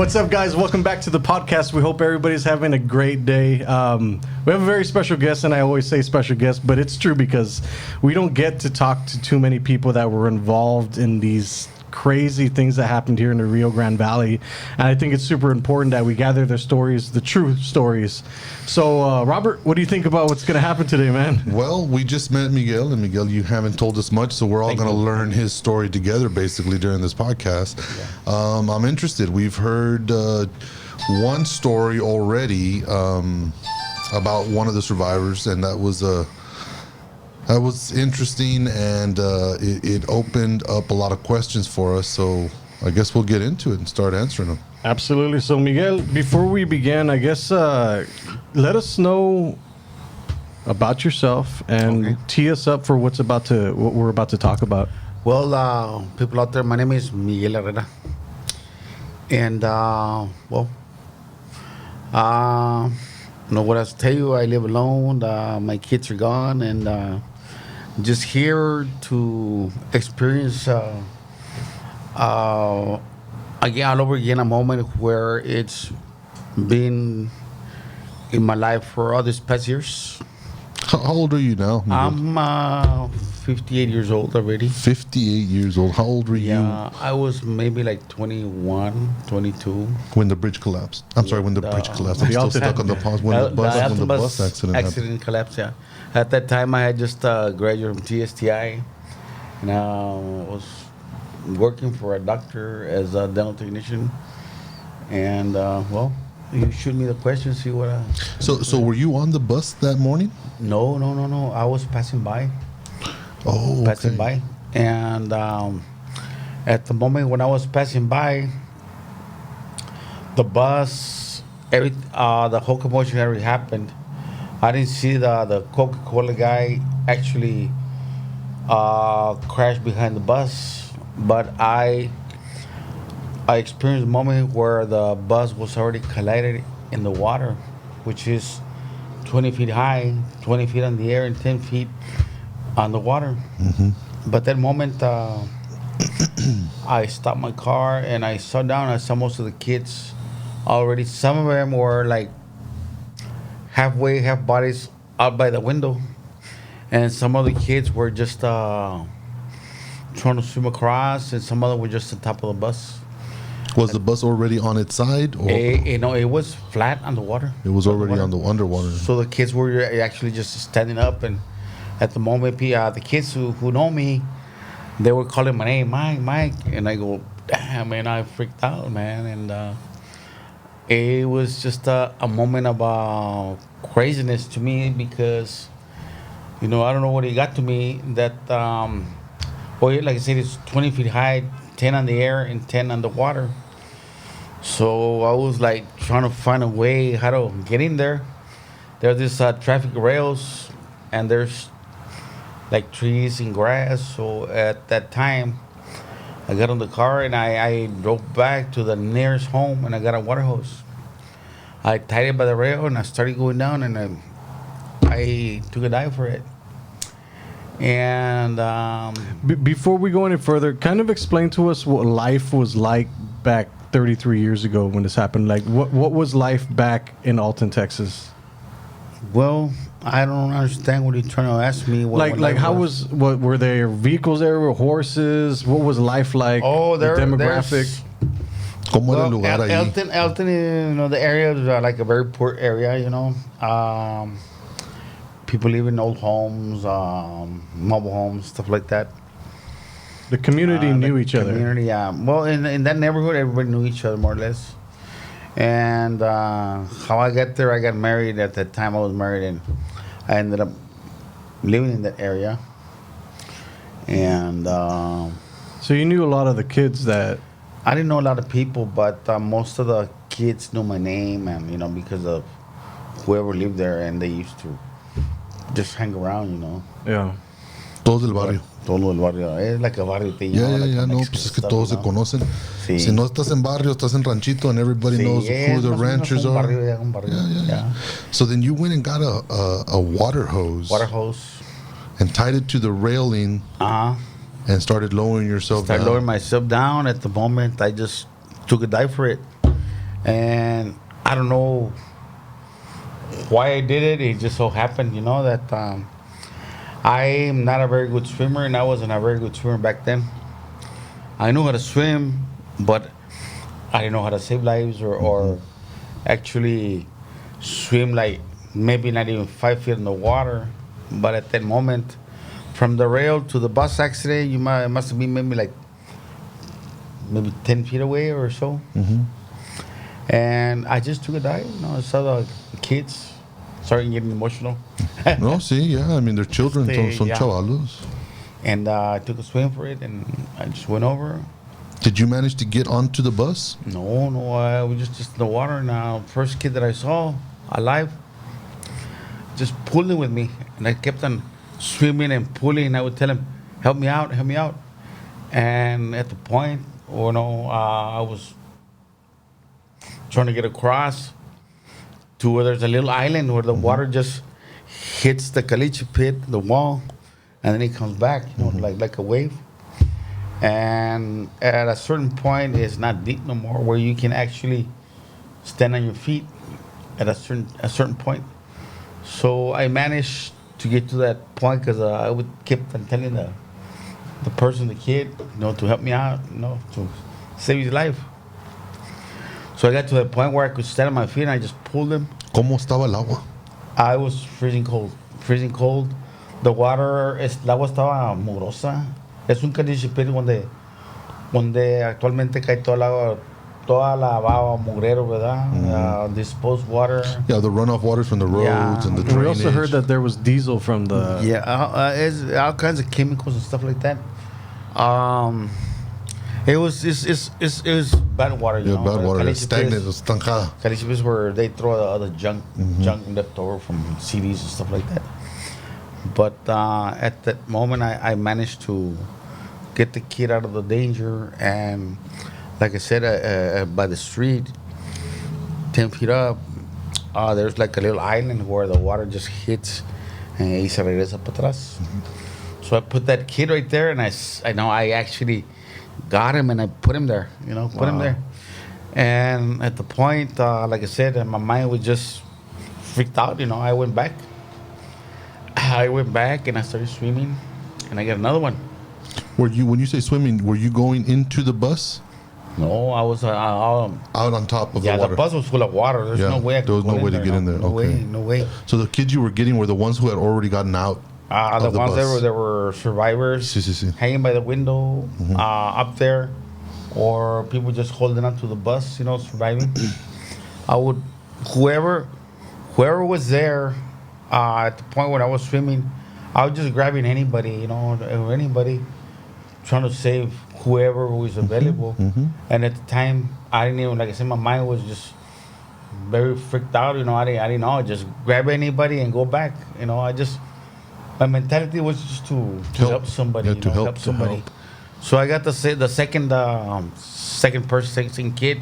What's up, guys? Welcome back to the podcast. We hope everybody's having a great day. We have a very special guest, and I always say special guest, but it's true because we don't get to talk to too many people that were involved in these crazy things that happened here in the Rio Grande Valley. And I think it's super important that we gather their stories, the true stories. So, Robert, what do you think about what's going to happen today, man? Well, we just met Miguel, and Miguel, you haven't told us much, so we're all going to learn his story together, basically, during this podcast. Yeah. I'm interested. We've heard one story already about one of the survivors, and that was interesting, and it opened up a lot of questions for us, so I guess we'll get into it and start answering them. Absolutely. So, Miguel, before we begin, I guess let us know about yourself and tee us up for what we're about to talk about. Well, people out there, my name is Miguel Herrera, and know what else to tell you. I live alone. My kids are gone, and just here to experience again, all over again, a moment where it's been in my life for all these past years. How old are you now, Miguel? I'm 58 years old already. 58 years old. How old were you? I was maybe like 21, 22. When the bridge collapsed. I'm sorry, when the bridge collapsed. I'm still stuck on the pause. When the bus accident happened. Collapsed, yeah. At that time, I had just graduated from TSTI. And I was working for a doctor as a dental technician. And, you shoot me the question, see what So were you on the bus that morning? No. I was passing by. Oh, okay. Passing by. And at the moment when I was passing by, the bus, the whole commotion already happened. I didn't see the Coca-Cola guy actually crash behind the bus, but I experienced a moment where the bus was already collided in the water, which is 20 feet high, 20 feet on the air, and 10 feet on the water. Mm-hmm. But that moment, I stopped my car and I saw down. I saw most of the kids already. Some of them were like half bodies out by the window, and some of the kids were just trying to swim across, and some of them were just on top of the bus. Was the bus already on its side? Or? It was flat on the water. It was already on the underwater. So the kids were actually just standing up, and at the moment, the kids who know me, they were calling my name, Mike, and I go, damn, man, I freaked out, man, and it was just a moment of craziness to me because, I don't know what it got to me that, like I said, it's 20 feet high, 10 on the air, and 10 on the water. So I was like trying to find a way how to get in there. There's this traffic rails, and there's like trees and grass. So at that time, I got on the car and I drove back to the nearest home, and I got a water hose. I tied it by the rail and I started going down, and I took a dive for it. And before we go any further, kind of explain to us what life was like back 33 years ago when this happened. Like, what was life back in Alton, Texas? Well, I don't understand what you're trying to ask me. What were there vehicles there? Were horses? What was life like? Oh, the demographic. Alton, the area is like a very poor area. People live in old homes, mobile homes, stuff like that. The community knew each other. Yeah. Well, in that neighborhood, everybody knew each other more or less. And how I got there, I got married at that time. I was married, and I ended up living in that area. And so you knew a lot of the kids that. I didn't know a lot of people, but most of the kids knew my name, and because of whoever lived there, and they used to just hang around, Yeah. Todos del barrio. Todo el barrio. Es like a barrio. Pues es que todos se conocen. Sí. Si no estás en barrio, estás en ranchito, and everybody knows who the ranchers are. Yeah. So then you went and got a water hose. Water hose. And tied it to the railing. And started lowering yourself down. Started lowering myself down. At the moment, I just took a dive for it. And I don't know why I did it. It just so happened, that I'm not a very good swimmer, and I wasn't a very good swimmer back then. I knew how to swim, but I didn't know how to save lives or actually swim like maybe not even 5 feet in the water. But at that moment, from the rail to the bus accident, it must have been maybe 10 feet away or so. And I just took a dive. I saw the kids starting getting emotional. No, see, yeah. I mean, they're children, son Yeah. chavalos. And I took a swim for it, and I just went over. Did you manage to get onto the bus? No, I was just in the water. Now, first kid that I saw alive, just pulling with me, and I kept on swimming and pulling. And I would tell him, "Help me out, help me out." And at the point, I was trying to get across to where there's a little island where the water just hits the caliche pit, the wall, and then it comes back, like a wave. And at a certain point, it's not deep no more, where you can actually stand on your feet at a certain point. So I managed to get to that point because I would keep on telling the person, the kid, to help me out, to save his life. So I got to the point where I could stand on my feet, and I just pulled him. ¿Cómo estaba el agua? I was freezing cold. The water, el agua estaba mugrosa. Es un caliche pit donde actualmente cae toda la baba mugrero, ¿verdad? Disposed water. Yeah, the runoff waters from the roads and the drainage. We also heard that there was diesel from the... Yeah, it's all kinds of chemicals and stuff like that. It was bad water, Yeah, bad water. Caliche It's stagnant, pits- estancada. Caliche pits where they throw the other junk left over from CDs and stuff like that. But at that moment, I managed to get the kid out of the danger. And like I said, by the street, 10 feet up, there's like a little island where the water just hits and y se regresa para atrás. So I put that kid right there, and I actually got him, and I put him there, put him there. And at the point, like I said, my mind was just freaked out, I went back. And I started swimming, and I got another one. When you say swimming, were you going into the bus? No, I was Out on top of the water? the bus was full of water. There's no way I could there was go no in way there, to get in there. Okay. No way. So the kids you were getting were the ones who had already gotten out The of the ones bus. that were survivors, Sí, sí, sí. hanging by the window, up there, or people just holding onto the bus, surviving. Whoever was there at the point when I was swimming, I was just grabbing anybody, or anybody, trying to save whoever was available. And at the time, I didn't even, like I said, my mind was just very freaked out. I didn't know. Just grab anybody and go back. My mentality was just to help somebody. Yeah, to help somebody. So I got the second kid,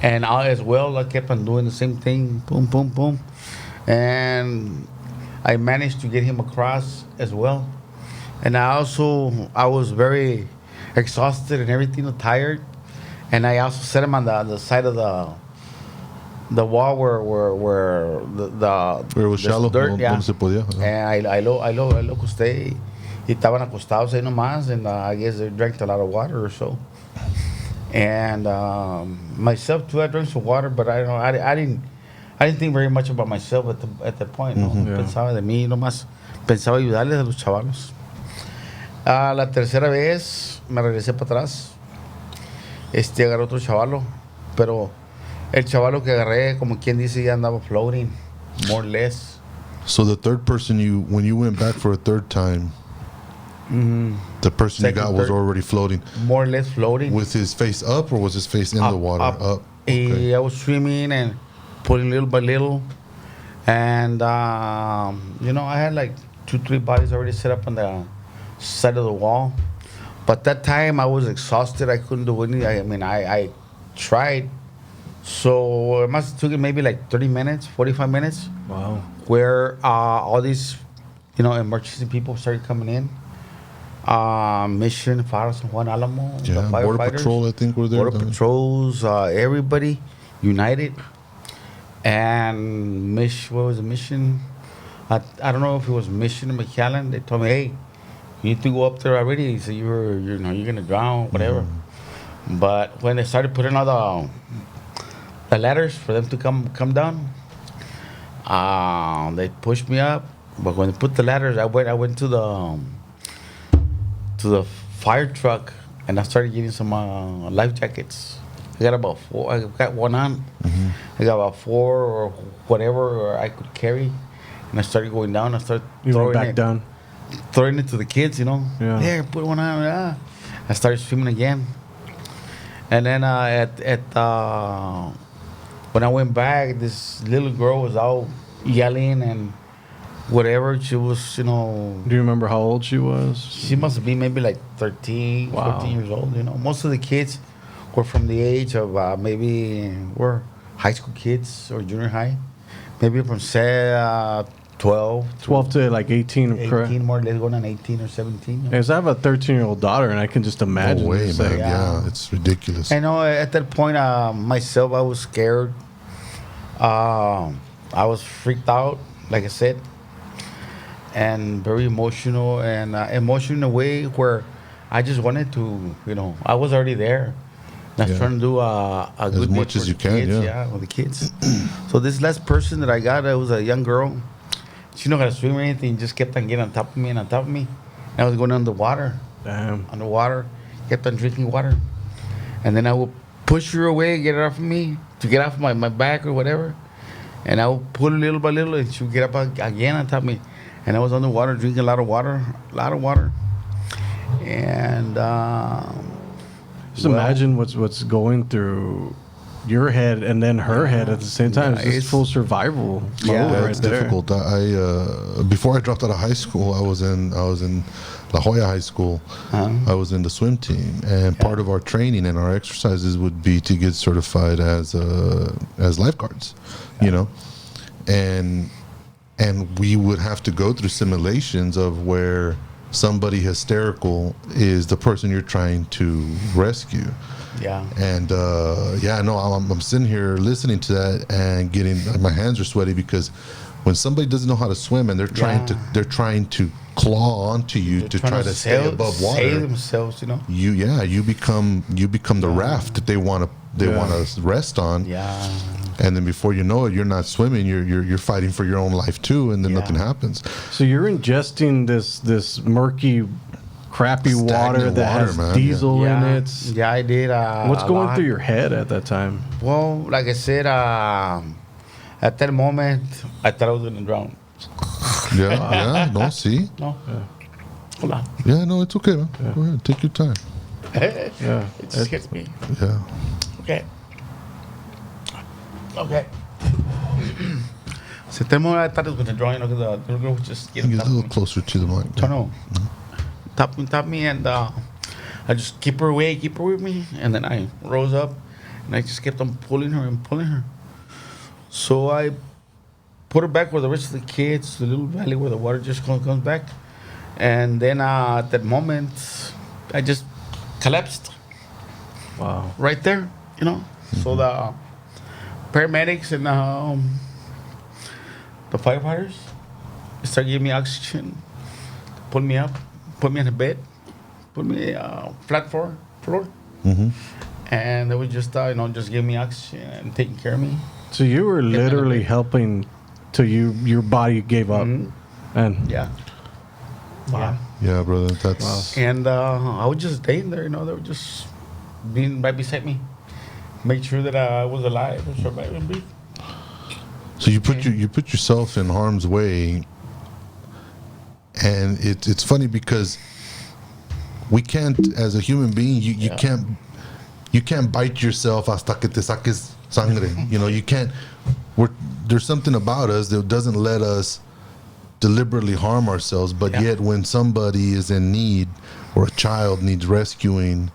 and I as well. I kept on doing the same thing. Boom, boom, boom, and I managed to get him across as well. And I was very exhausted and everything, tired. And I also set him on the side of the wall where Where it was shallow, dirt, yeah. donde se podía. And I lo acosté y estaban acostados ahí nomás, and I guess they drank a lot of water or so. And myself too, I drank some water, but I didn't think very much about myself at that point. No pensaba de mí, nomás pensaba ayudarles a los chavalos. La tercera vez me regresé para atrás. Agarré otro chavalo, pero el chavalo que agarré, como quien dice, ya andaba floating, more or less. So the third person when you went back for a third time, the person you got was already floating. More or less floating. With his face up, or was his face in the water? Up. Okay. I was swimming and pulling little by little. And, I had like 2-3 bodies already set up on the side of the wall. But that time I was exhausted. I couldn't do anything. I tried. So it must have taken maybe like 30 minutes, 45 minutes. Wow. Where all these, emergency people started coming in. Mission, Fire San Juan Alamo, the Yeah, Border firefighters, Patrol, I think, were there. Border Patrols, everybody United, and what was the mission? I don't know if it was Mission or McAllen. They told me, hey, you need to go up there already. So you're gonna drown, whatever. But when they started putting all the ladders for them to come down, they pushed me up. But when they put the ladders, I went to the fire truck, and I started getting some life jackets. I got about 4. I got one on. I got about 4 or whatever I could carry, and I started going down. I started throwing it to the kids. Yeah. There, put one on. Yeah. I started swimming again, and then when I went back, this little girl was out yelling and whatever. She was, Do you remember how old she was? She must have been maybe like 13, 14 years old. Most of the kids were from the age of were high school kids or junior high. Maybe from 12 to like 18, 18 correct? more or less, going on 18 or 17. Because I have a 13-year-old daughter, and I can just imagine. No way, it's man. like- Yeah, it's ridiculous. I know at that point, myself, I was scared. I was freaked out, like I said, and very emotional, and emotional in a way where I just wanted to, I was already there. I was Yeah. trying to do a good much bit as for you the can, kids, yeah. with the kids. So this last person that I got, it was a young girl. She didn't know how to swim or anything. Just kept on getting on top of me and on top of me. And I was going underwater. Damn. Underwater. Kept on drinking water. And then I would push her away, get her off of me, to get off my back or whatever. And I would pull her little by little, and she would get up again on top of me. And I was underwater, drinking a lot of water. And Just imagine what's going through your head and then her head at the same time. It's just full survival mode Yeah, right It's there. difficult. Before I dropped out of high school, I was in La Jolla High School. I was in the swim team, and part of our training and our exercises would be to get certified as lifeguards. And we would have to go through simulations of where somebody hysterical is the person you're trying to rescue. Yeah. And I'm sitting here listening to that and getting, my hands are sweaty, because when somebody doesn't know how to swim and they're trying to claw onto you to try to stay above water, save themselves, you become the raft that they want to rest on. Yeah. And then before you know it, you're not swimming, you're fighting for your own life too, and then nothing happens. So you're ingesting this murky, crappy water Stagnant that water, has man, diesel in it. Yeah, I did. What's a going lot. through your head at that time? Well, like I said, at that moment, I thought I was going to drown. No, see? No. Hold on. Yeah, no, it's okay, man. Go ahead, take your time. Yeah. It just hits me. Yeah. Okay. So at that moment, I thought I was going to drown, because the little girl was just getting Get a top of little me. closer to the mic. I know. Top me, and I just keep her with me, and then I rose up, and I just kept on pulling her. So I put her back where the rest of the kids, the little valley where the water just comes back, and then at that moment, I just collapsed Wow. right there, So the paramedics and the firefighters started giving me oxygen, pulled me up, put me on a bed, put me flat floor, and they would just just give me oxygen and taking care of me. So you were literally helping till your body gave up. And Yeah. Wow. Yeah, brother, that's And I was just staying there, they were just being right beside me, make sure that I was alive and survive and breathe. so you put yourself in harm's way, and it's funny because we can't, as a human being, you can't bite yourself hasta que te saques sangre. You can't. There's something about us that doesn't let us deliberately harm ourselves, but yet when somebody is in need or a child needs rescuing,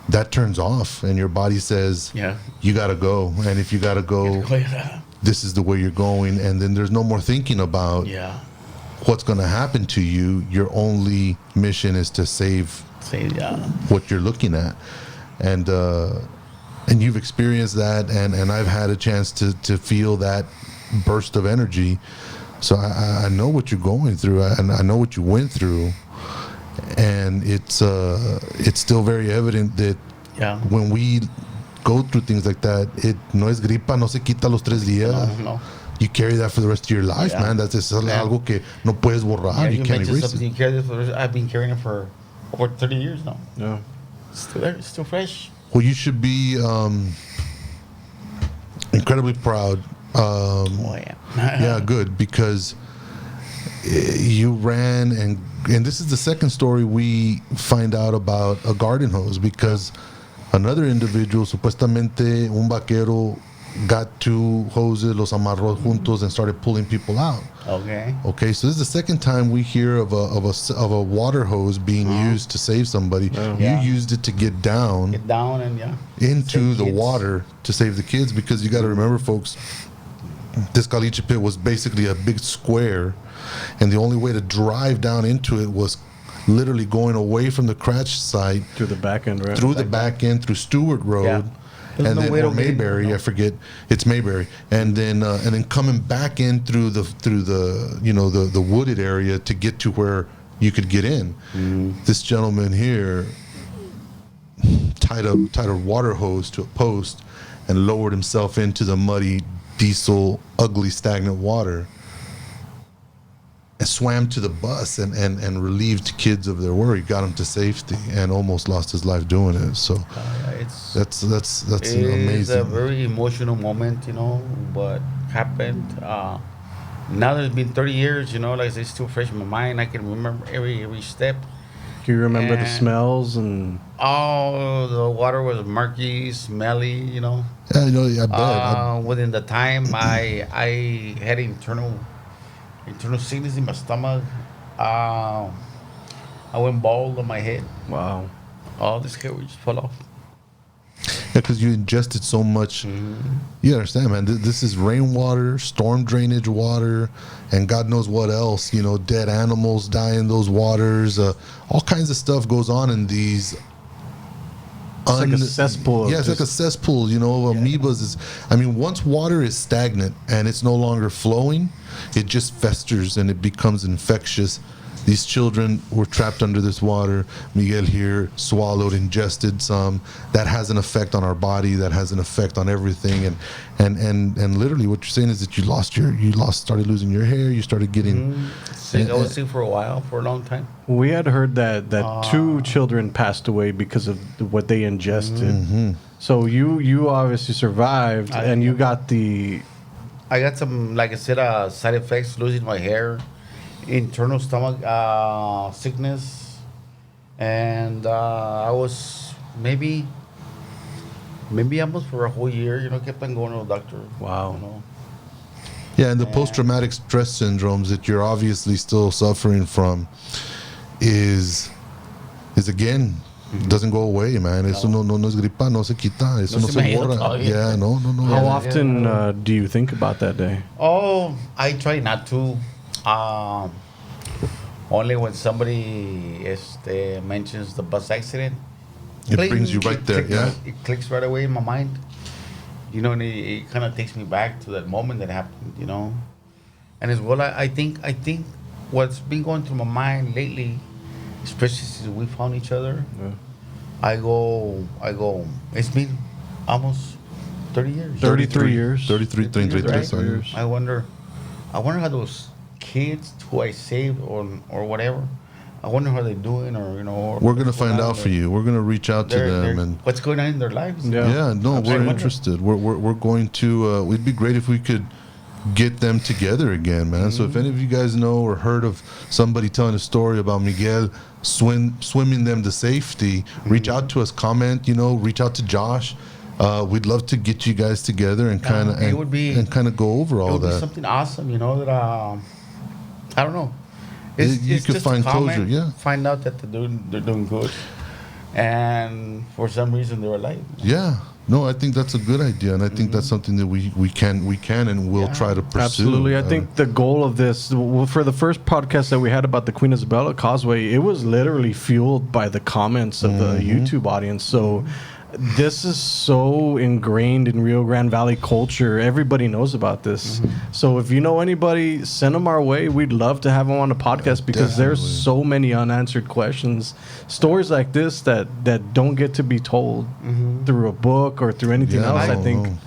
that turns off, and your body says, you gotta go, and if you gotta go, this is the way you're going, and then there's no more thinking about what's gonna happen to you. Your only mission is to save what you're looking at. And and you've experienced that, and I've had a chance to feel that burst of energy. So I know what you're going through, and I know what you went through, and it's still very evident that when we go through things like that, it no es gripa, no se quita los 3 días. No. You carry that for the rest of your life, man. That's algo que no puedes borrar. You can't erase it. You carry this I've been carrying it for over 30 years now. Yeah. It's still fresh. Well, you should be incredibly proud. Yeah, good, because you ran, and this is the second story we find out about a garden hose, because another individual, supuestamente un vaquero, got 2 hoses, los amarró juntos, and started pulling people out. Okay, so this is the second time we hear of a water hose being used to save somebody. You used it to get down and into the water to save the kids, because you got to remember, folks, this caliche pit was basically a big square, and the only way to drive down into it was literally going away from the crash site through the back end, right? Through the back end, through Stewart Road. And then or Mayberry, I forget. It's Mayberry, and then coming back in through the the wooded area to get to where you could get in. This gentleman here tied a water hose to a post and lowered himself into the muddy, diesel, ugly, stagnant water, and swam to the bus and relieved kids of their worry, got them to safety, and almost lost his life doing it. So that's amazing. It's a very emotional moment, what happened. Now that it's been 30 years, like I said, it's still fresh in my mind. I can remember every step. Do you remember the smells and? Oh, the water was murky, smelly, Yeah, I bet. Within the time, I had internal sickness in my stomach. I went bald on my head. Wow. All this hair just fell off. Yeah, because you ingested so much. You understand, man. This is rainwater, storm drainage water, and God knows what else. Dead animals die in those waters. All kinds of stuff goes on in these. It's like a cesspool. Yeah, it's like a cesspool, amoebas. Once water is stagnant and it's no longer flowing, it just festers and it becomes infectious. These children were trapped under this water. Miguel here swallowed, ingested some. That has an effect on our body. That has an effect on everything. And literally, what you're saying is that started losing your hair. You started getting. I was sick for a while, for a long time. We had heard that 2 children passed away because of what they ingested. So you obviously survived, and you got the. I got some, like I said, side effects: losing my hair, internal stomach sickness, and I was maybe almost for a whole year. Kept on going to the doctor. Wow. Yeah, and the post-traumatic stress syndromes that you're obviously still suffering from is again, doesn't go away, man. Eso no es gripa, no se quita, eso no se borra. Yeah, no. How often do you think about that day? Oh, I try not to. Only when somebody mentions the bus accident. It brings you right there, yeah. It clicks right away in my mind. And it kind of takes me back to that moment that happened, And as well, I think what's been going through my mind lately, especially since we found each other, I go, it's been almost 30 years. 33 years. 33 years. I wonder how those kids who I saved or whatever, I wonder how they're doing, or we're gonna find out for you. We're gonna reach out to them and what's going on in their lives. Yeah, no, we're interested. We're going to. It'd be great if we could get them together again, man. So if any of you guys know or heard of somebody telling a story about Miguel swimming them to safety, reach out to us. Comment. Reach out to Josh. We'd love to get you guys together and kind of go over all that. It would be something awesome, that I don't know. You could find closure, yeah. Find out that they're doing good, and for some reason they're alive. Yeah, no, I think that's a good idea, and I think that's something that we can and will try to pursue. Absolutely, I think the goal of this, for the first podcast that we had about the Queen Isabella Causeway, it was literally fueled by the comments of the YouTube audience. So this is so ingrained in Rio Grande Valley culture. Everybody knows about this. So if you know anybody, send them our way. We'd love to have them on the podcast because there's Definitely. so many unanswered questions, stories like this that don't get to be told through a book or through anything Yeah, else. I no, think. no.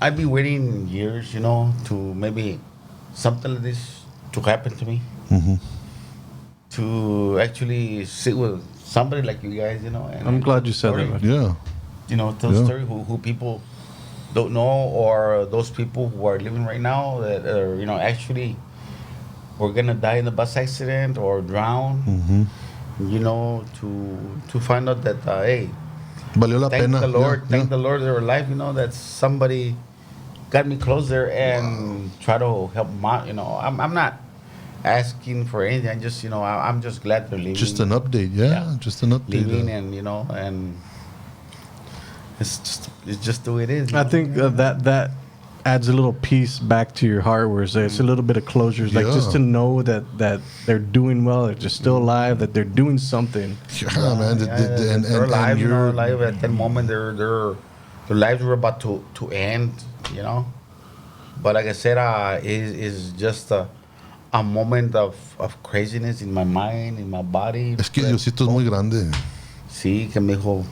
I've been waiting years, to maybe something like this to happen to me. To actually sit with somebody like you guys, and I'm glad you said story. that. Yeah. Tell Yeah. a story who people don't know, or those people who are living right now that are, actually were gonna die in the bus accident or drown. To find out that hey, Valió la thank pena. the Lord, Yeah, thank yeah. the Lord they were alive. That somebody got me closer and try to help them out. I'm not asking for anything. I just, I'm just glad they're living. Just an update. Yeah, Yeah. just an update. living, and and it's just the way it is. I think that adds a little piece back to your heart, where it's a little bit of closure, like just to Yeah. know that they're doing well, that they're still alive, that they're doing something. Yeah, man. And they're alive, you're alive at that moment. Their lives were about to end, But like I said, is just a moment of craziness in my mind, in my body. Es que Diosito es muy grande. Sí, que me dijo,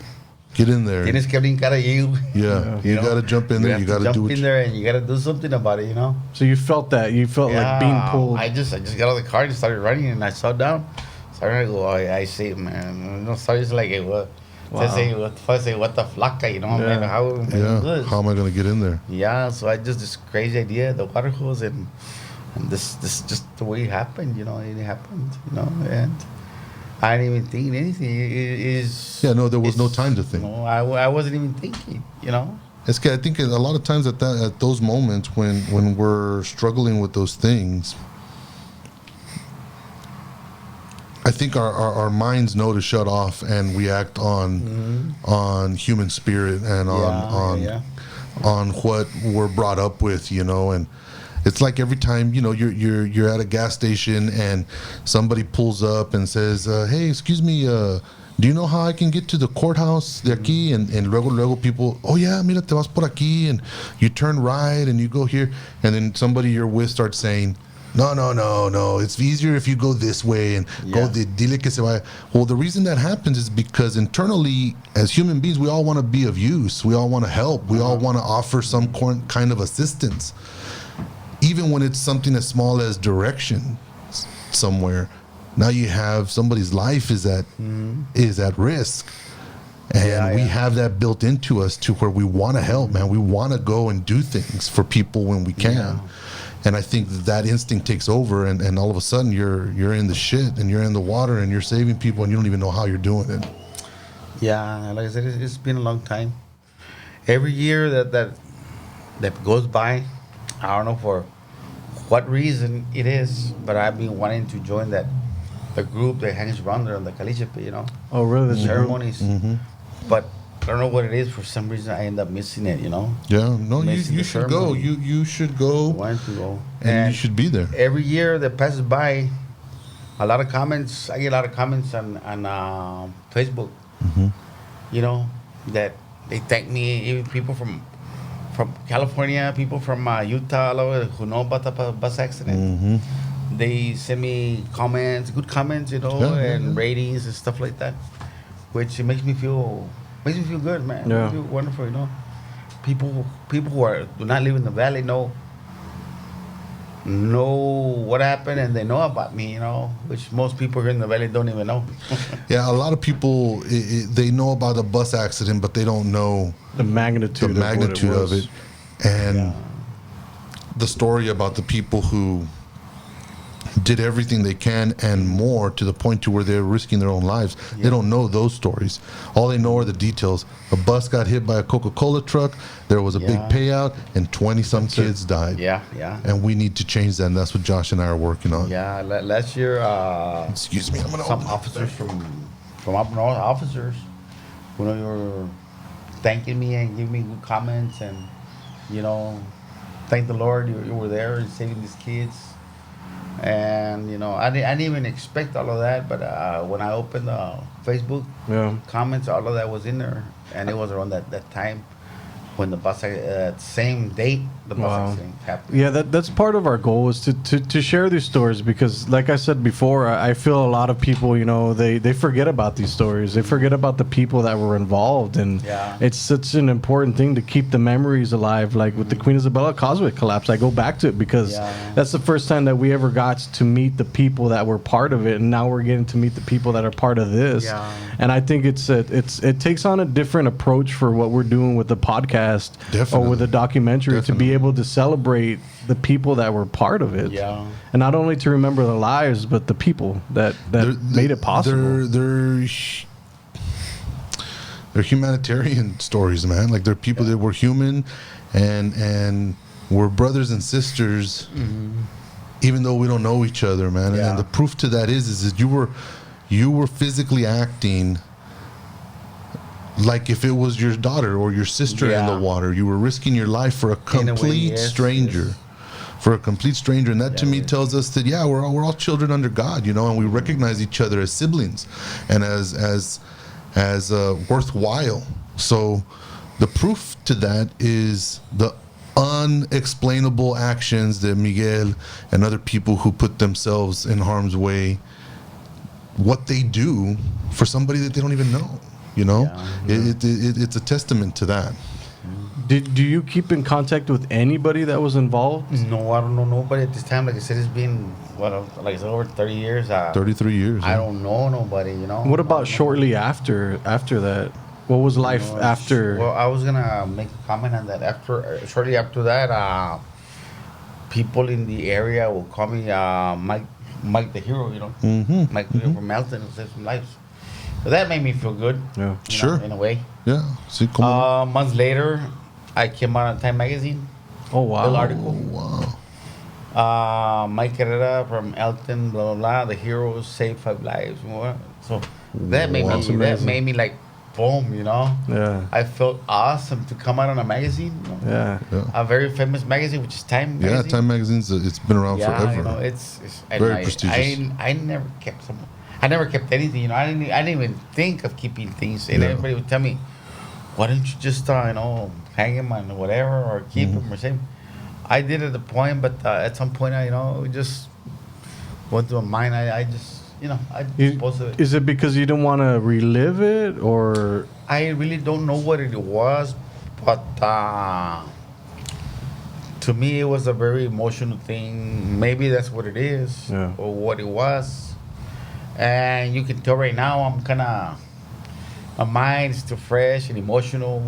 Get in there. tienes que brincar allí. Yeah, you know? gotta jump in there. have You to gotta jump do what in you. there, and you gotta do something about it. So you felt that, you felt like being pulled. I just got out of the car and started running, and I sat down. Started to go. I say, man, started like, hey, what? Wow. Say what the flaca, Yeah. man, how am I gonna do Yeah, this? how am I gonna get in there? Yeah, so I just this crazy idea, the water hose, and this just the way it happened, it happened, and I didn't even think anything. It is. Yeah, no, there was no it's- time to think. No, I wasn't even thinking, It's que I think a lot of times at those moments when we're struggling with those things, I think our minds know to shut off, and we act on human spirit and on what we're brought up with, and it's like every time you're at a gas station and somebody pulls up and says, "Hey, excuse me, do you know how I can get to the courthouse de aquí?" And luego people, "Oh yeah, mira, te vas por aquí," and you turn right and you go here, and then somebody you're with starts saying, No. It's easier if you go this way and go dile que se vaya. Well, the reason that happens is because internally, as human beings, we all want to be of use. We all want to help. We all want to offer some kind of assistance, even when it's something as small as direction somewhere. Now you have somebody's life is at risk. And we have that built into us to where we want to help, man. We want to go and do things for people when we can. Yeah. And I think that instinct takes over, and all of a sudden you're in the shit and you're in the water and you're saving people and you don't even know how you're doing it. Yeah, like I said, it's been a long time. Every year that goes by, I don't know for what reason it is, but I've been wanting to join the group that hangs around there on the caliche, Oh, really? There's a group? ceremonies. But I don't know what it is. For some reason, I end up missing it. Yeah, no, Missing you the should go. ceremony. You should I go, wanted to go. and you should be there. Every year that passes by, a lot of comments. I get a lot of comments on Facebook. That they thank me. Even people from California, people from Utah, all over, who know about the bus accident. They send me comments, good comments, and ratings and stuff like that, which it makes me feel good, man. Yeah. Makes me feel wonderful, People who do not live in the valley know what happened, and they know about me, which most people here in the valley don't even know. Yeah, a lot of people they know about the bus accident, but they don't know The magnitude, the magnitude of was. it, and the story about the people who did everything they can and more to the point to where they're risking their own lives. They don't know those stories. All they know are the details. A bus got hit by a Coca-Cola truck. There was a big payout, and 20-some kids died. Yeah. And we need to change that, and that's what Josh and I are working on. Yeah, last year, Excuse me, I'm gonna some open officers from up north, officers, you were thanking me and giving me good comments, and thank the Lord you were there and saving these kids. And I didn't even expect all of that. But when I opened Facebook Yeah. comments, all of that was in there, and it was around that time when the bus same date the bus Wow. accident happened. Yeah, that's part of our goal is to share these stories because, like I said before, I feel a lot of people, they forget about these stories. They forget about the people that were involved, and Yeah. it's such an important thing to keep the memories alive. Like with the Queen Isabella Causeway collapse, I go back to it because Yeah. that's the first time that we ever got to meet the people that were part of it, and now we're getting to meet the people that are part of this. Yeah. And I think it takes on a different approach for what we're doing with the podcast or Definitely. with the documentary to Definitely. be able to celebrate the people that were part of it. Yeah. And not only to remember the lives, but the people that made it possible. They're humanitarian stories, man. Like they're people that were human, and we're brothers and sisters, even though we don't know each other, man. Yeah. And the proof to that is that you were physically acting like if it was your daughter or your sister in the Yeah. water. You were risking your life for a In a way, complete yes, stranger. yes. For a complete stranger, and that to Yeah, me it is. tells us that we're all children under God, and we recognize each other as siblings and as worthwhile. So the proof to that is the unexplainable actions that Miguel and other people who put themselves in harm's way, what they do for somebody that they don't even know. It's a testament to that. Do you keep in contact with anybody that was involved? No, I don't know nobody at this time. Like I said, it's been like I said, over 30 years. 33 years. I don't know nobody. What about shortly after that? What was life after? Well, I was gonna make a comment on that. Shortly after that, people in the area will call me Mike the Hero. Mm-hmm. Mike the Hero from Alton, who saved some lives. So that made me feel good. Yeah. Sure. In a way. Yeah. See, come on. Months later, I came out on Time magazine. Oh wow. Little article. Wow. Mike Herrera from Alton, blah blah blah. The heroes saved 5 lives. So that made Wow. That's amazing. me like boom. Yeah. I felt awesome to come out on a magazine. Yeah. A very famous magazine, which is Time Yeah, magazine. Time Magazine's it's been around forever. It's and Very prestigious. I never kept some. I never kept anything. I didn't even think of keeping things. And Yeah. everybody would tell me, "Why don't you just hang him on whatever or keep Mm-hmm. him or save him?" I did at the point, but at some point, it just went through my mind. I just I disposed of it. Is it because you didn't want to relive it, or I really don't know what it was, but to me, it was a very emotional thing. Maybe that's what it is, Yeah. or what it was. And you can tell right now, I'm kind of, my mind is still fresh and emotional,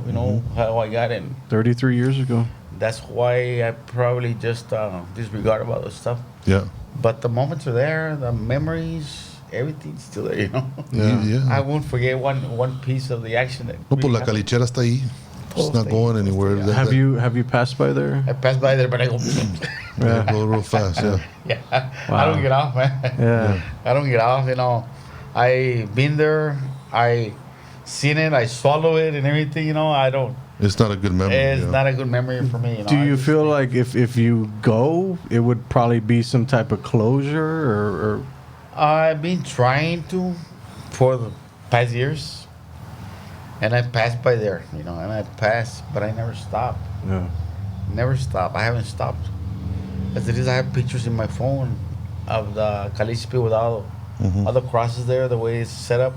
how I got in. 33 years ago? That's why I probably just disregard about this stuff. Yeah. But the moments are there, the memories, everything's still there, Yeah. I won't forget one piece of the action that No, pues la happened. calichera está ahí. It's not going anywhere. Yeah. Have you passed by there? I pass by there, but I go, Yeah. Go real fast. Yeah. yeah. Wow. I don't get off, man. Yeah. I don't get off, I been there, I seen it, I swallow it and everything, I don't. It's not a good memory. It's not a good memory for me. Do I you just feel think- like if you go, it would probably be some type of closure or I've been trying to for the past years, and I passed by there, and I passed, but I never stopped. yeah. Never stopped. I haven't stopped. As it is, I have pictures in my phone of the caliche with all the crosses there, the way it's set up.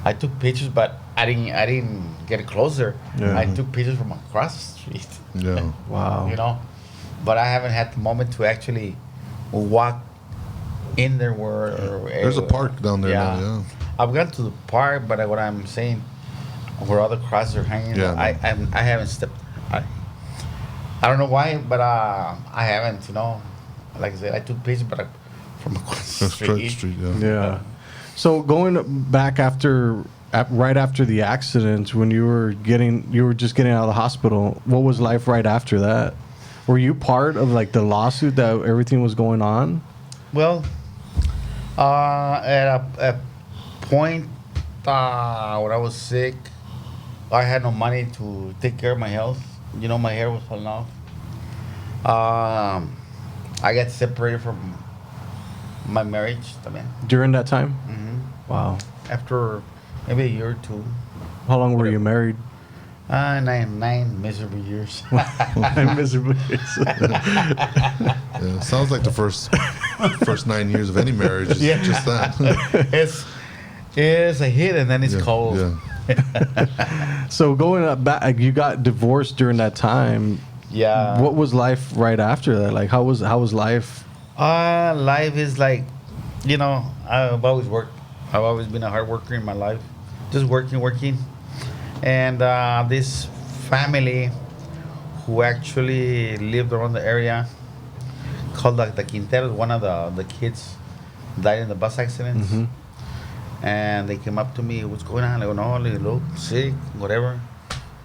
I took pictures, but I didn't get closer. Yeah. I took pictures from across the street. Yeah. Wow. But I haven't had the moment to actually walk in there There's a park down there now, yeah. I've gone to the park, but what I'm saying, where all the crosses are hanging, Yeah, I haven't stepped. I don't know why, but I haven't. Like I said, I took pictures, but from across the street. Yeah. Yeah. So going back right after the accident, when you were just getting out of the hospital, what was life right after that? Were you part of like the lawsuit that everything was going on? Well, at a point when I was sick, I had no money to take care of my health. My hair was falling off. I got separated from my marriage también. During that time? Mm-hmm. Wow. After maybe a year or two. How long were you married? 9 miserable years. I'm miserable. Yeah, sounds like the first 9 years of any marriage is just that. It's a hit and then it's cold. Yeah. So going up back, you got divorced during that time. Yeah. What was life right after that? Like, how was life? Life is like, I've always worked. I've always been a hard worker in my life. Just working. And this family who actually lived around the area called the Quinteros, one of the kids died in the bus accidents. Mm-hmm. And they came up to me, what's going on? I go, no, they look sick, whatever.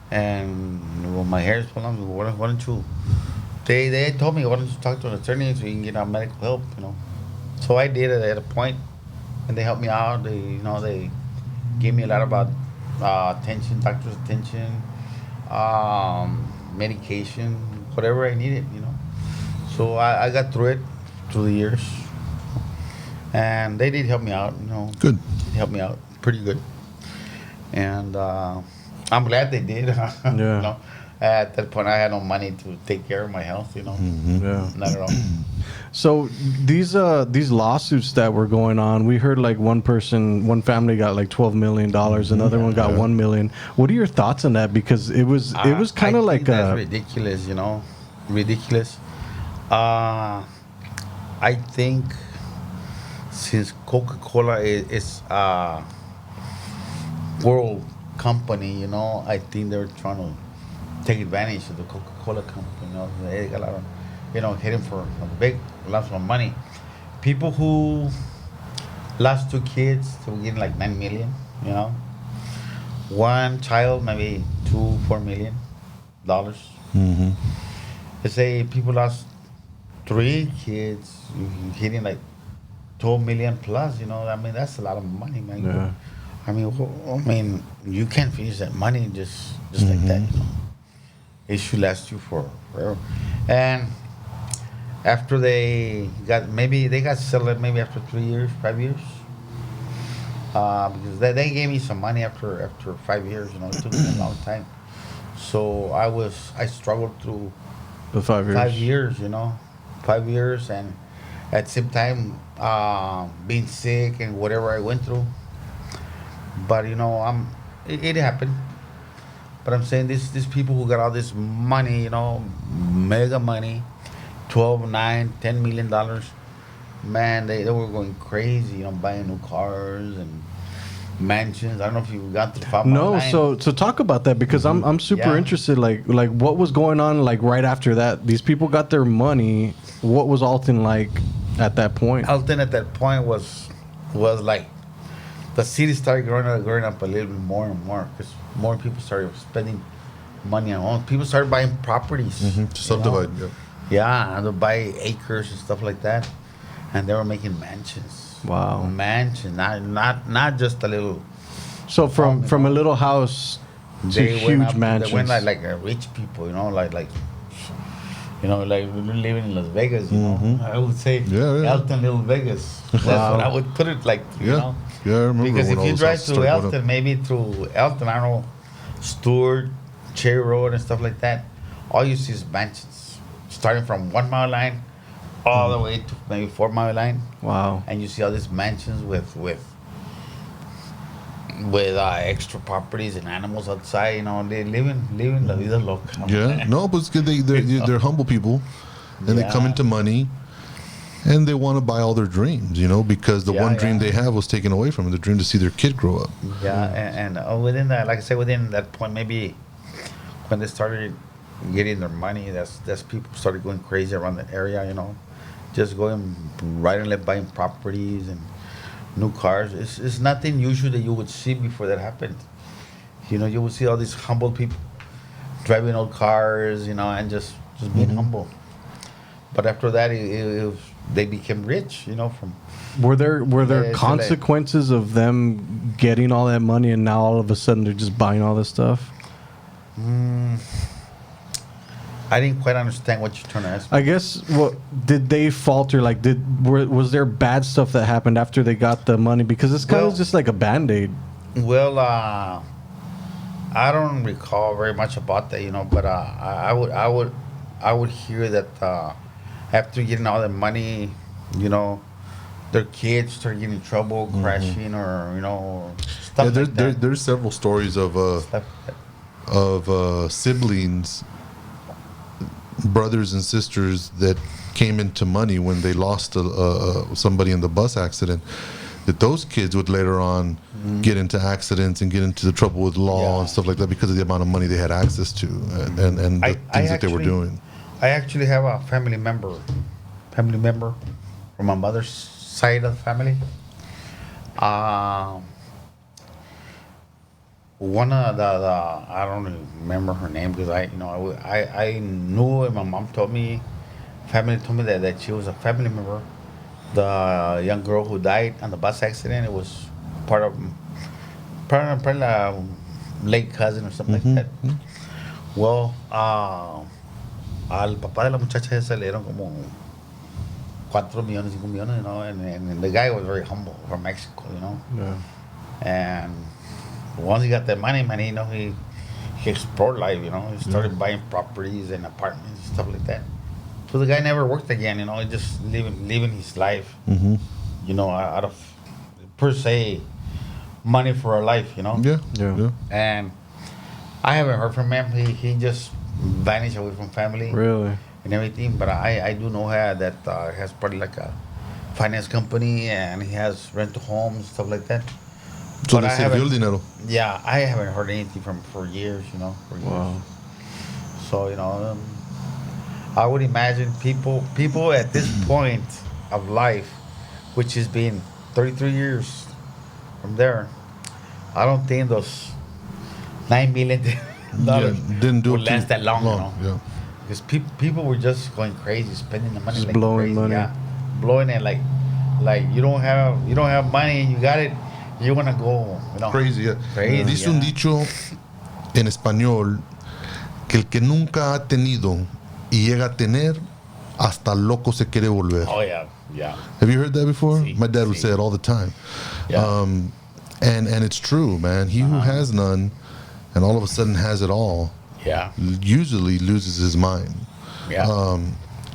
And my hair is pulling on. Why don't you? They told me, why don't you talk to an attorney so you can get medical help, So I did it at a point, and they helped me out. They gave me a lot about attention, doctor's attention, medication, whatever I needed, So I got through the years. And they did help me out, Good. They helped me out pretty good. And I'm glad they did. Yeah. At that point, I had no money to take care of my health, Mm-hmm. Yeah. Not at all. So these lawsuits that were going on, we heard like one family got like $12 million, another one got $1 million. What are your thoughts on that? Because it was kind of like that's ridiculous, ridiculous. I think since Coca-Cola is a world company, I think they're trying to take advantage of the Coca-Cola company. They got a lot of, hitting for big lots of money. People who lost 2 kids, they were getting like $9 million. One child maybe $4 million. Mm-hmm. They say people lost 3 kids, hitting like 12 million plus. That's a lot of money, man. Yeah. You can't finish that money just like that. It should last you forever. And after they got settled maybe after 3 years, 5 years. Because they gave me some money after 5 years. It took me a long time. So I struggled through the 5 years. 5 years. 5 years, and at the same time being sick and whatever I went through. But it happened. But I'm saying these people who got all this money, mega money, 12, 9, $10 million, man, they were going crazy, buying new cars and mansions. I don't know if you got to the 5 No, so talk about that, because I'm super interested. Like what was going on like right after that? These people got their money. What was Alton like at that point? Alton at that point was like the city started growing up a little bit more and more, because more people started spending money on homes. People started buying properties. Mm-hmm. To subdivide. Yeah, and to buy acres and stuff like that, and they were making mansions. Wow. Mansions, not just a little. So from a little house to huge mansions. They went like rich people, like living in Las Vegas. I would say Alton, Little Vegas. That's what I would put it like. Yeah, I remember. Because if when all you this drive stuff through started Alton, maybe through Alton, I don't know, Stewart, Cherry Road, and stuff like that, all you see is mansions, starting from 1 mile line all the way to maybe 4 mile line. Wow. And you see all these mansions with extra properties and animals outside. They living la vida loca. Yeah, no, but it's good. They're humble people, and they come into money, and they want to buy all their dreams. Because the one dream they have was taken away from them. The dream to see their kid grow up. Yeah, and within that, like I said, within that point, maybe when they started getting their money, that's people started going crazy around the area. Just going right and left buying properties and new cars. It's nothing usual that you would see before that happened. You would see all these humble people driving old cars, and just being humble. But after that, they became rich, from. Were there consequences of them getting all that money, and now all of a sudden they're just buying all this stuff? I didn't quite understand what you're trying to ask me. I guess what did they falter? Like, was there bad stuff that happened after they got the money? Because it's kind of just like a Band-Aid. Well, I don't recall very much about that, but I would hear that after getting all the money, their kids start getting in trouble, crashing, or stuff like that. There's several stories of siblings, brothers and sisters that came into money when they lost somebody in the bus accident. That those kids would later on get into accidents and get into the trouble with law and stuff like that because of the amount of money they had access to and the things that they were doing. I actually have a family member from my mother's side of the family. One of the I don't even remember her name because I knew and my mom told me, family told me that she was a family member. The young girl who died on the bus accident, it was probably a late cousin or something like that. Well, al papá de la muchacha esa le dieron como 4 millones, 5 millones, and the guy was very humble from Mexico, Yeah. And once he got that money, man, he explored life, he started buying properties and apartments and stuff like that. So the guy never worked again, he just living his life, out of, per se, money for a life, Yeah. And I haven't heard from him. He just vanished away from family. Really? And everything. But I do know that has probably like a finance company and he has rental homes, stuff like that. So But they sirvió el dinero. Yeah, I haven't heard anything from for years, for years. Wow. So, I would imagine people at this point of life, which has been 33 years from there, I don't think those $9 million Didn't do would it too last that long, Yeah. Because people were just going crazy, spending the money Just like blowing crazy. money. Yeah, blowing it like you don't have money and you got it, you wanna go, Crazy, yeah. Crazy, Dice un dicho en español que el que nunca ha tenido y llega a tener, hasta loco se quiere volver. Oh yeah. Have you heard that before? Sí, My dad would sí. say it all the time. Yeah. And it's true, man. He who has none and all of a sudden has it all Yeah. usually loses his mind. Yeah.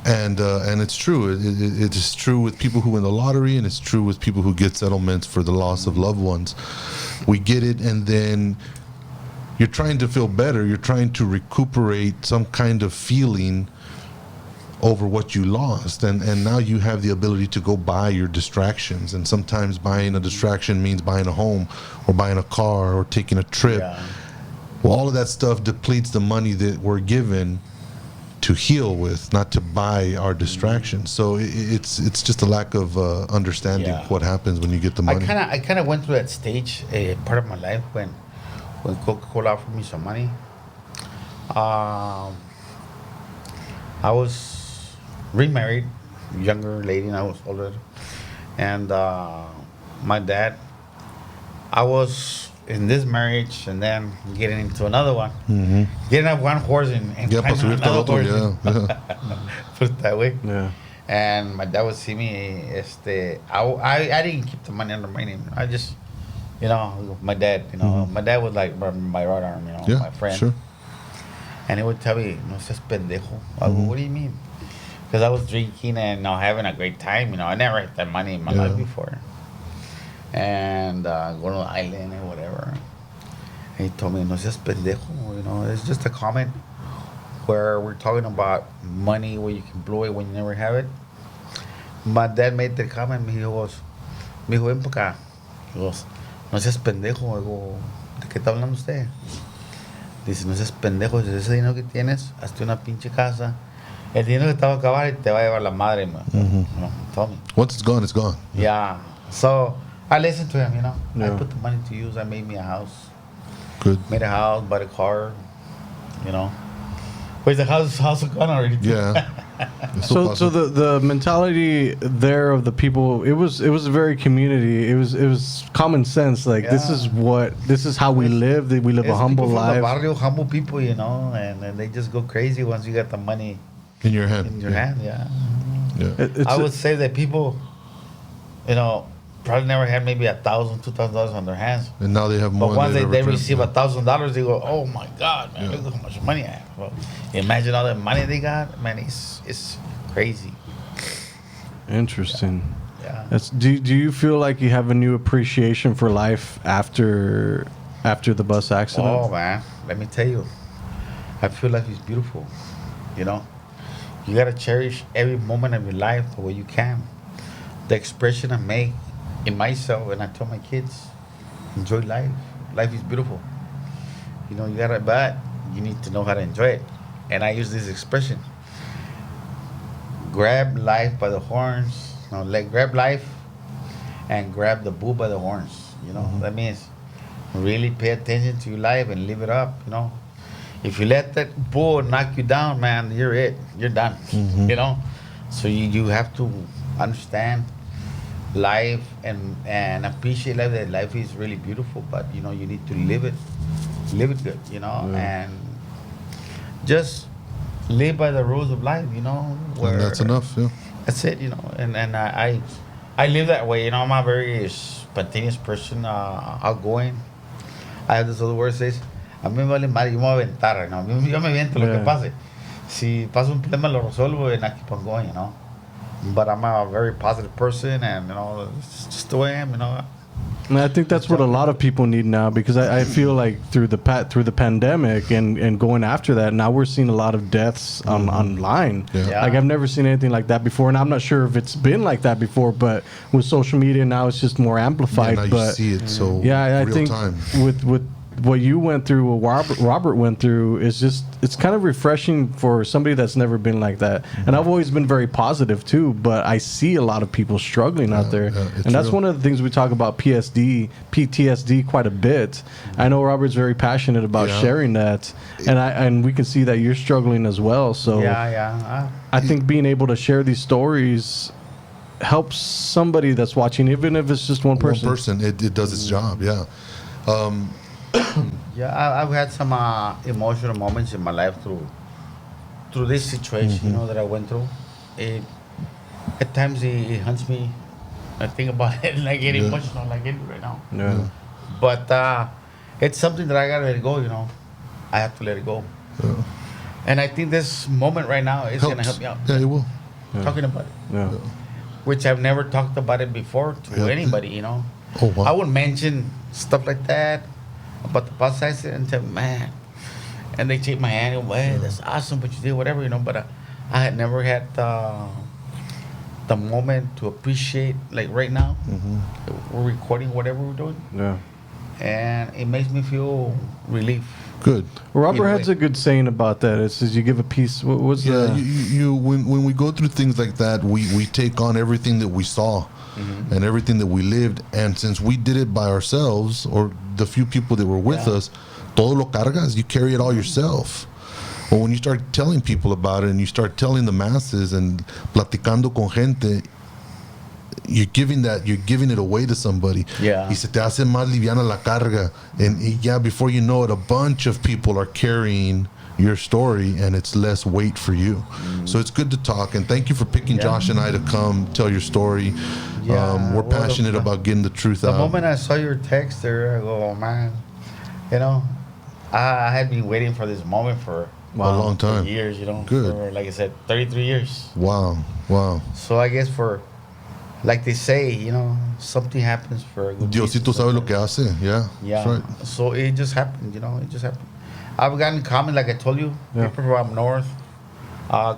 And it's true. It is true with people who win the lottery, and it's true with people who get settlements for the loss of loved ones. We get it, and then you're trying to feel better. You're trying to recuperate some kind of feeling over what you lost, and now you have the ability to go buy your distractions. And sometimes buying a distraction means buying a home or buying a car or taking a trip. Yeah. Well, all of that stuff depletes the money that we're given to heal with, not to buy our distractions. So it's just a lack of understanding what happens when you get the money. I kind of went through that stage, part of my life when Coca-Cola offered me some money. I was remarried, younger lady, and I was older. And my dad, I was in this marriage and then getting into another one. Getting up one horse and Yeah, climbing para subirte al another otro, horse. yeah. Put it that way. Yeah. And my dad would see me, I didn't keep the money under my name. I just, my dad, my dad was like my right arm, Yeah, my friend. sure. And he would tell me, no seas pendejo. I go, what do you mean? Because I was drinking and having a great time, I never had that money in my life before. And going to the island or whatever. And he told me, no seas pendejo, it's just a comment where we're talking about money where you can blow it when you never have it. My dad made the comment, he goes, mijo, ven pa' acá. He goes, no seas pendejo. I go, ¿de qué está hablando usted? Dice, no seas pendejo, ese dinero que tienes, hazte una pinche casa. El dinero que te va a acabar y te va a llevar la madre, man. Told me. Once it's gone, it's gone. Yeah. So I listened to him, I Yeah. put the money to use. I made me a house. Good. Made a house, bought a car, Where's the house is gone already? Yeah. So the mentality there of the people, it was a very community. It was common sense. Like this is how we live. We live a humble people from life. the barrio, humble people, you know, and they just go crazy once you get the money in your hand. in your hand. Yeah. Yeah. I would say that people, you know, probably never had maybe $1,000, $2,000 on their hands. And now they have more. But once than they ever receive dreamt. $1,000, they go, "Oh my God, man! Look how much money I have." Well, imagine all the money they got, man. It's crazy. Interesting. Yeah. Do you feel like you have a new appreciation for life after the bus accident? Oh man, let me tell you, I feel like it's beautiful. You know, you gotta cherish every moment of your life the way you can. The expression I make in myself, and I tell my kids, enjoy life. Life is beautiful. You know, but you need to know how to enjoy it. And I use this expression: grab life by the horns. No, grab life and grab the bull by the horns. You know, that means really pay attention to your life and live it up. You know, if you let that bull knock you down, man, you're done. You know, so you have to understand life and appreciate life. That life is really beautiful, but you know, you need to live it good. You know, and just live by the rules of life. You know, And that's enough. Yeah. that's it, you know, and I live that way, you know. I'm a very spontaneous person, outgoing. I have this other word that says, a mí me vale madre, yo me voy a aventar, ¿no? Yo me aviento lo que pase. Si pasa un problema lo resuelvo and I keep on going, you know. But I'm a very positive person, and you know, it's just the way I am, you know. And I think that's what a lot of people need now, because I feel like through the pandemic and going after that, now we're seeing a lot of deaths online. Yeah. Like I've never seen anything like that before, and I'm not sure if it's been like that before. But with social media now, it's just more amplified. Now but you see it so I real think time. with what you went through, what Robert went through, is just, it's kind of refreshing for somebody that's never been like that. And I've always been very positive too, but I see a lot of people struggling out there. And that's real. one of the things we talk about PTSD quite a bit. I know Robert's very passionate about sharing that, and we can see that you're struggling as well. So I think being able to share these stories helps somebody that's watching, even if it's just one person. One person, it does its job. Yeah. I've had some emotional moments in my life through this situation, you know, that I went through. At times it haunts me. I think about it and I get emotional like I do right now. Yeah. But it's something that I gotta let it go, you know. I have to let it go. Yeah. And I think this moment right now is gonna help me out. Yeah, it will. Talking about it. Yeah. Which I've never talked about it before to anybody, you know. Oh, wow. I would mention stuff like that about the bus accident and tell man, and they take my hand and go, hey, that's awesome what you did, whatever, you know. But I had never had the moment to appreciate, like right now. We're recording whatever we're doing, and it makes me feel relief. Good. Robert has a good saying about that. It says you give a piece. What was when we go through things like that, we take on everything that we saw and everything that we lived, and since we did it by ourselves, or the few people that were with us, todo lo cargas, you carry it all yourself. But when you start telling people about it and you start telling the masses and platicando con gente, you're giving it away to somebody. Y se te hace más liviana la carga. And before you know it, a bunch of people are carrying your story, and it's less weight for you. So it's good to talk, and thank you for picking Josh and I to come tell your story. We're passionate about getting the truth out. The moment I saw your text there, I go, oh man, you know, I had been waiting for this moment for a long time. For years, you know. Good. For, like I said, 33 years. Wow. So I guess like they say, you know, something happens for a good Diosito reason. sabe lo que hace. Yeah. Yeah. That's right. So it just happened, you know. It just happened. I've gotten comments, like I told you, people from up north,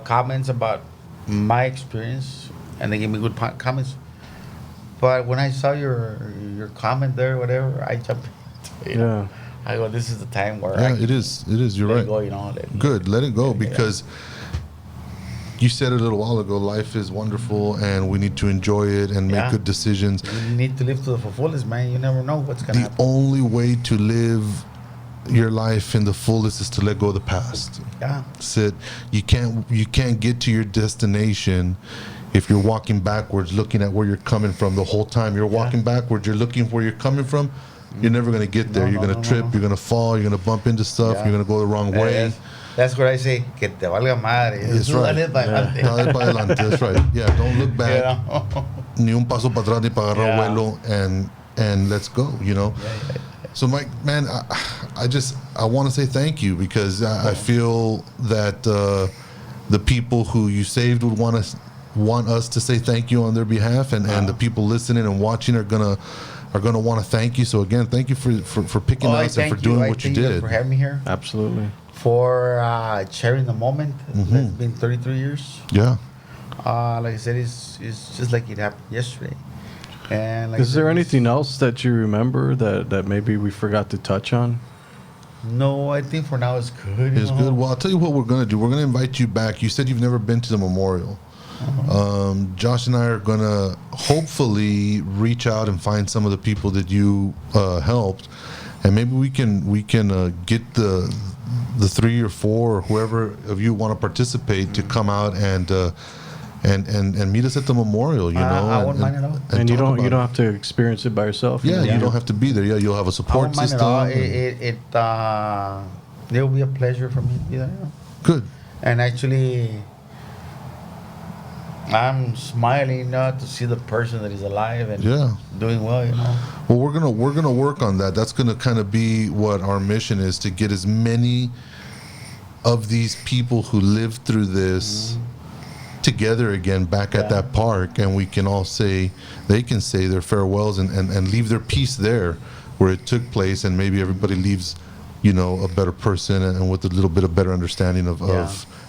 comments about my experience, and they give me good comments. But when I saw your comment there, whatever, I jumped. You know? I go, this is the time where it is. You're let right. it go, you know. Let it go, because you said it a little while ago, life is wonderful and we need to enjoy it and make good decisions. You need to live to the fullest, man. You never know what's going to happen. The only way to live your life in the fullest is to let go of the past. Yeah. Sit. You can't get to your destination if you're walking backwards, looking at where you're coming from the whole time. You're walking backwards. You're looking where you're coming from. You're never gonna get there. You're gonna trip. You're gonna fall. You're gonna bump into stuff. Yeah. You're gonna go the wrong way. That's what I say. Que te valga madre. That's right. Dale pa' adelante. Dale pa' adelante. That's right. Yeah. Don't look back. Yeah. Ni un paso para atrás ni para agarrar Yeah. vuelo, and let's go. You know. Yeah. So, Mike, man, I want to say thank you because I feel that the people who you saved would want us to say thank you on their behalf, and the people listening and watching are gonna want to thank you. So again, thank you for picking us and for doing what you did. For having me here. Absolutely. For sharing the moment. It's been 33 years. Yeah. Like I said, it's just like it happened yesterday. And like Is there anything else that you remember that maybe we forgot to touch on? No, I think for now it's good. It's good. Well, I'll tell you what we're gonna do. We're gonna invite you back. You said you've never been to the memorial. Josh and I are gonna hopefully reach out and find some of the people that you helped, and maybe we can get the 3 or 4 or whoever of you want to participate to come out and meet us at the memorial. You know, I wouldn't mind at all. And you talk don't about have to experience it by yourself. Yeah, know? you don't have to be there. Yeah, you'll have a I support won't mind system. at all. It will be a pleasure for me to be there. Good. And actually, I'm smiling to see the person that is alive and Yeah. doing well. You know. Well, we're gonna work on that. That's gonna kind of be what our mission is, to get as many of these people who lived through this together again back at that park, and we can all they can say their farewells and leave their piece there where it took place, and maybe everybody leaves, you know, a better person and with a little bit of better understanding of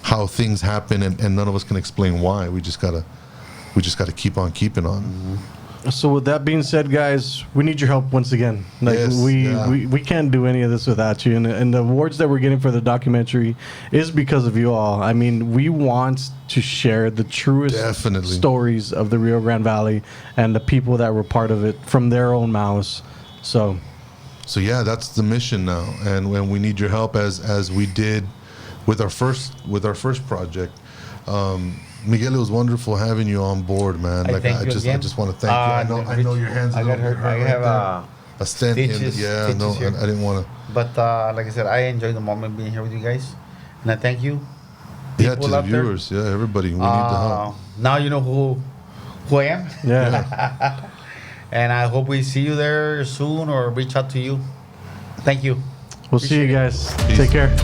how things happen, and none of us can explain why. We just gotta keep on keeping on. So with that being said, guys, we need your help once again. Like Yes, we can't do any of this without you. And the awards that we're getting for the documentary is because of you all. I mean, we want to share the truest Definitely. stories of the Rio Grande Valley and the people that were part of it from their own mouths. So yeah, that's the mission now, and when we need your help as we did with our first project. Miguel, it was wonderful having you on board, man. I just want to thank you. I know your hands. I got hurt. I have a stent in. stitches Yeah, no, here. I didn't want to. But like I said, I enjoyed the moment being here with you guys, and I thank you. Yeah, to People the out there. viewers. Yeah, everybody. We need the help. Now you know who I am. yeah. And I hope we see you there soon or reach out to you. Thank you. We'll see you Appreciate it. guys. Peace. Take care.